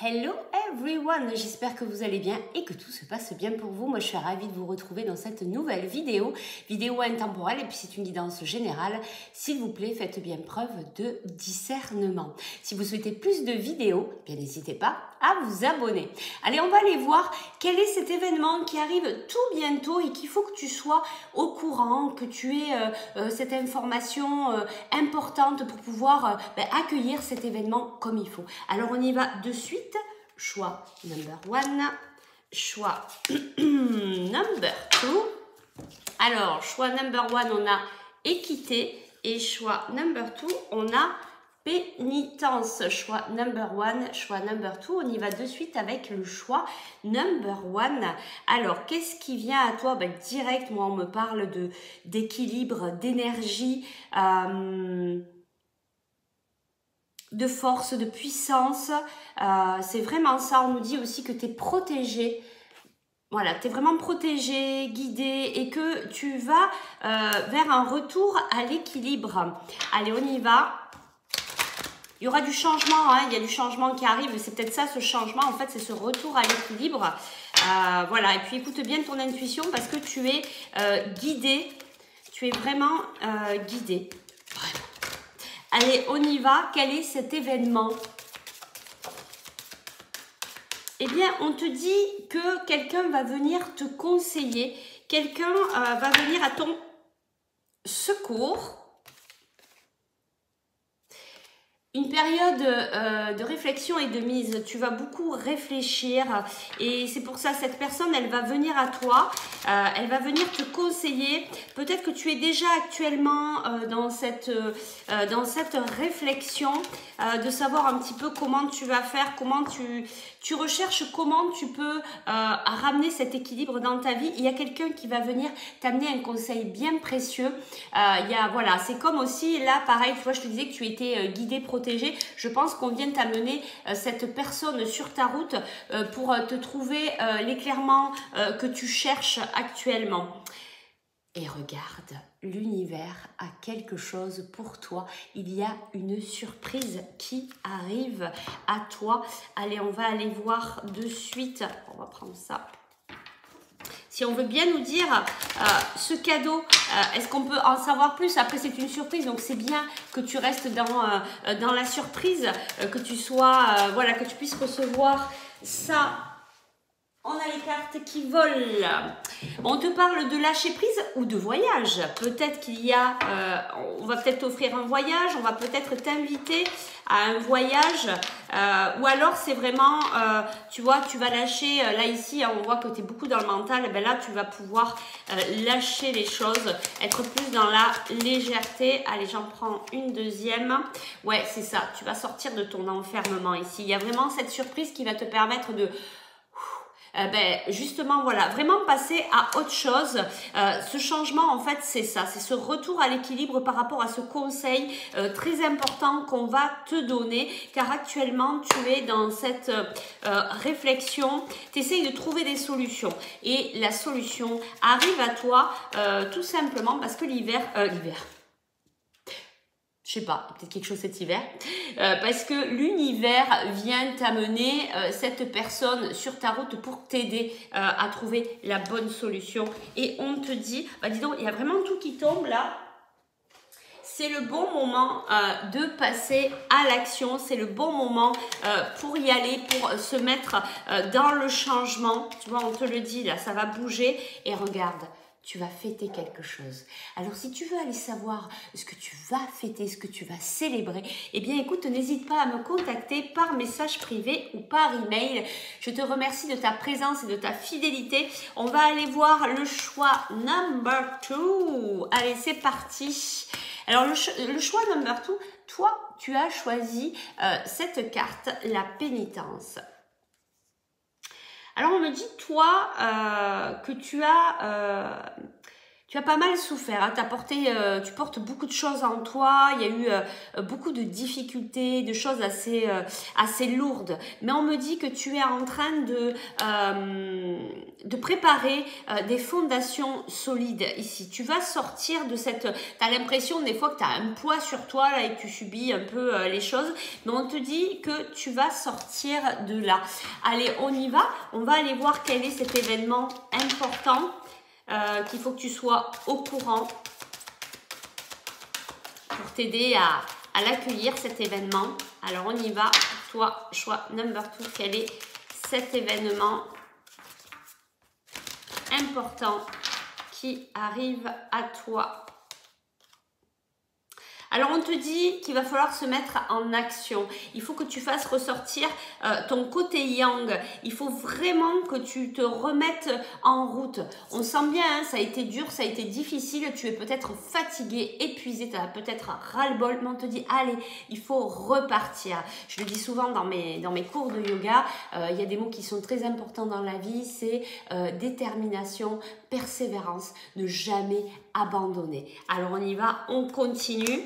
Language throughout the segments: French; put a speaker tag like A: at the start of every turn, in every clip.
A: Hello everyone, j'espère que vous allez bien et que tout se passe bien pour vous. Moi, je suis ravie de vous retrouver dans cette nouvelle vidéo intemporelle et puis c'est une guidance générale. S'il vous plaît, faites bien preuve de discernement. Si vous souhaitez plus de vidéos, bien n'hésitez pas à vous abonner. Allez, on va aller voir quel est cet événement qui arrive tout bientôt et qu'il faut que tu sois au courant, que tu aies cette information importante pour pouvoir accueillir cet événement comme il faut. Alors, on y va de suite. Choix number one, choix number two. Alors, choix number one, on a équité et choix number two, on a pénitence. Choix number one, choix number two, on y va de suite avec le choix number one. Alors, qu'est-ce qui vient à toi? Direct, moi, on me parle d'équilibre, d'énergie, de force, de puissance. C'est vraiment ça. On nous dit aussi que tu es protégé. Voilà, tu es vraiment protégé, guidé et que tu vas vers un retour à l'équilibre. Allez, on y va. Il y aura du changement, hein, il y a du changement qui arrive. C'est peut-être ça, ce changement. En fait, c'est ce retour à l'équilibre. Voilà, et puis écoute bien ton intuition parce que tu es guidé. Tu es vraiment guidé. Vraiment. Allez, on y va. Quel est cet événement? Eh bien, on te dit que quelqu'un va venir te conseiller. Quelqu'un va venir à ton secours. Une période de réflexion et de mise. Tu vas beaucoup réfléchir et c'est pour ça cette personne, elle va venir à toi. Elle va venir te conseiller. Peut-être que tu es déjà actuellement dans cette réflexion de savoir un petit peu comment tu vas faire, comment tu recherches comment tu peux ramener cet équilibre dans ta vie. Il y a quelqu'un qui va venir t'amener un conseil bien précieux. Voilà, c'est comme aussi là, pareil, tu vois, je te disais que tu étais guidé, protégé. Je pense qu'on vient t'amener cette personne sur ta route pour te trouver l'éclairement que tu cherches actuellement. Et regarde, l'univers a quelque chose pour toi. Il y a une surprise qui arrive à toi. Allez, on va aller voir de suite. On va prendre ça. Si on veut bien nous dire ce cadeau, est-ce qu'on peut en savoir plus? Après, c'est une surprise, donc c'est bien que tu restes dans la surprise, que tu sois, voilà, que tu puisses recevoir ça. On a les cartes qui volent. On te parle de lâcher prise ou de voyage. Peut-être qu'il y a, on va peut-être t'offrir un voyage, on va peut-être t'inviter à un voyage. Ou alors c'est vraiment, tu vois, tu vas lâcher, là ici, on voit que tu es beaucoup dans le mental. Et bien là, tu vas pouvoir lâcher les choses, être plus dans la légèreté. Allez, j'en prends une deuxième. Ouais, c'est ça, tu vas sortir de ton enfermement ici. Il y a vraiment cette surprise qui va te permettre de... justement, voilà, vraiment passer à autre chose. Ce changement, en fait, c'est ça, c'est ce retour à l'équilibre par rapport à ce conseil très important qu'on va te donner, car actuellement, tu es dans cette réflexion, tu essayes de trouver des solutions, et la solution arrive à toi tout simplement parce que l'hiver, je sais pas, peut-être quelque chose cet hiver, parce que l'univers vient t'amener cette personne sur ta route pour t'aider à trouver la bonne solution. Et on te dit, dis donc, il y a vraiment tout qui tombe là. C'est le bon moment de passer à l'action, c'est le bon moment pour y aller, pour se mettre dans le changement. Tu vois, on te le dit là, ça va bouger et regarde. Tu vas fêter quelque chose. Alors, si tu veux aller savoir ce que tu vas fêter, ce que tu vas célébrer, eh bien, écoute, n'hésite pas à me contacter par message privé ou par email. Je te remercie de ta présence et de ta fidélité. On va aller voir le choix number 2. Allez, c'est parti. Alors, le choix number 2, toi, tu as choisi cette carte, la pénitence. Alors, on me dit, toi, que tu Tu as pas mal souffert, hein. Tu portes beaucoup de choses en toi, il y a eu beaucoup de difficultés, de choses assez lourdes. Mais on me dit que tu es en train de préparer des fondations solides ici. Tu vas sortir de cette... Tu as l'impression des fois que tu as un poids sur toi là, et que tu subis un peu les choses. Mais on te dit que tu vas sortir de là. Allez, on y va. On va aller voir quel est cet événement important. Qu'il faut que tu sois au courant pour t'aider à l'accueillir, cet événement. Alors, on y va. Toi, choix number 2, quel est cet événement important qui arrive à toi? Alors, on te dit qu'il va falloir se mettre en action. Il faut que tu fasses ressortir ton côté yang. Il faut vraiment que tu te remettes en route. On sent bien, hein, ça a été dur, ça a été difficile. Tu es peut-être fatigué, épuisé, tu as peut-être ras-le-bol. Mais on te dit, allez, il faut repartir. Je le dis souvent dans mes cours de yoga. Il y a des mots qui sont très importants dans la vie. C'est détermination, persévérance, ne jamais abandonner. Alors, on y va, on continue.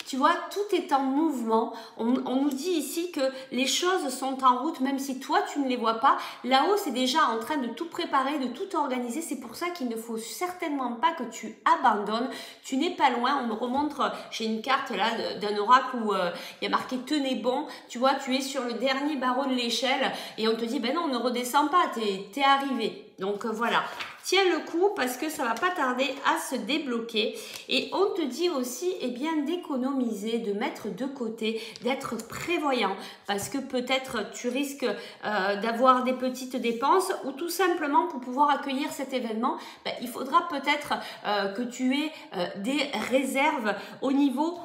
A: Tu vois, tout est en mouvement. On nous dit ici que les choses sont en route, même si toi, tu ne les vois pas. Là-haut, c'est déjà en train de tout préparer, de tout organiser. C'est pour ça qu'il ne faut certainement pas que tu abandonnes. Tu n'es pas loin. On me remontre, j'ai une carte là d'un oracle où il y a marqué « Tenez bon ». Tu vois, tu es sur le dernier barreau de l'échelle et on te dit « Ben non, ne redescends pas, t'es arrivé ». Donc voilà. Tiens le coup parce que ça va pas tarder à se débloquer. Et on te dit aussi eh bien d'économiser, de mettre de côté, d'être prévoyant. Parce que peut-être tu risques d'avoir des petites dépenses ou tout simplement pour pouvoir accueillir cet événement, ben, il faudra peut-être que tu aies des réserves au niveau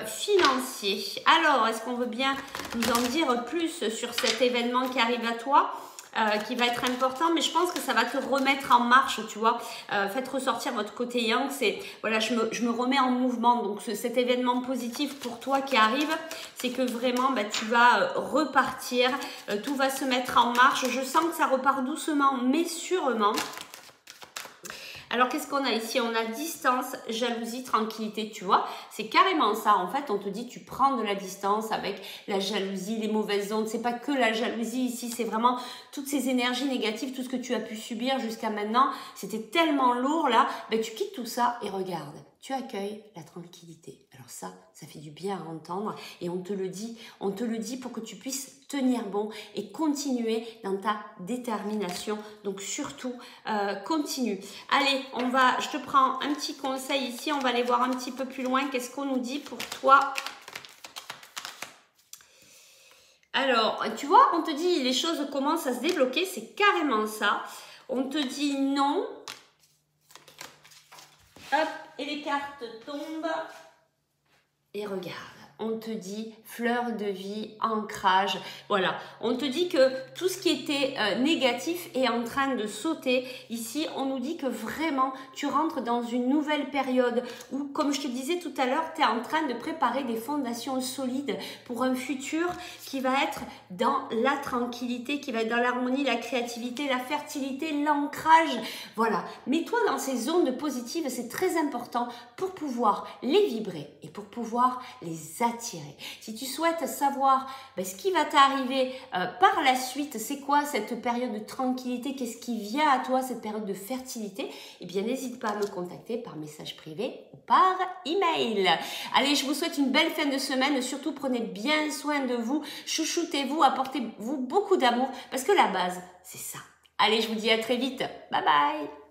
A: financier. Alors, est-ce qu'on veut bien nous en dire plus sur cet événement qui arrive à toi ? Qui va être important, mais je pense que ça va te remettre en marche, tu vois. Faites ressortir votre côté yang, c'est voilà, je me remets en mouvement. Donc cet événement positif pour toi qui arrive, c'est que vraiment bah, tu vas repartir, tout va se mettre en marche. Je sens que ça repart doucement mais sûrement. Alors, qu'est-ce qu'on a ici? On a distance, jalousie, tranquillité, tu vois. C'est carrément ça. En fait, on te dit, tu prends de la distance avec la jalousie, les mauvaises ondes. C'est pas que la jalousie ici, c'est vraiment toutes ces énergies négatives, tout ce que tu as pu subir jusqu'à maintenant. C'était tellement lourd là. Ben, tu quittes tout ça et regarde. Tu accueilles la tranquillité. Alors ça fait du bien à entendre et on te le dit pour que tu puisses tenir bon et continuer dans ta détermination. Donc surtout, continue. Allez, je te prends un petit conseil ici, on va aller voir un petit peu plus loin. Qu'est-ce qu'on nous dit pour toi? Alors, tu vois, on te dit les choses commencent à se débloquer, c'est carrément ça. On te dit non. Hop, et les cartes tombent. Et regarde, on te dit fleur de vie, ancrage. Voilà, on te dit que tout ce qui était négatif est en train de sauter. Ici, on nous dit que vraiment, tu rentres dans une nouvelle période où, comme je te disais tout à l'heure, tu es en train de préparer des fondations solides pour un futur qui va être dans la tranquillité, qui va être dans l'harmonie, la créativité, la fertilité, l'ancrage. Voilà, mets-toi dans ces ondes positives, c'est très important pour pouvoir les vibrer et pour pouvoir les attirer. Si tu souhaites savoir ce qui va t'arriver par la suite, c'est quoi cette période de tranquillité, qu'est-ce qui vient à toi, cette période de fertilité, eh bien n'hésite pas à me contacter par message privé ou par email. Allez, je vous souhaite une belle fin de semaine, surtout prenez bien soin de vous, chouchoutez-vous, apportez-vous beaucoup d'amour parce que la base, c'est ça. Allez, je vous dis à très vite. Bye bye.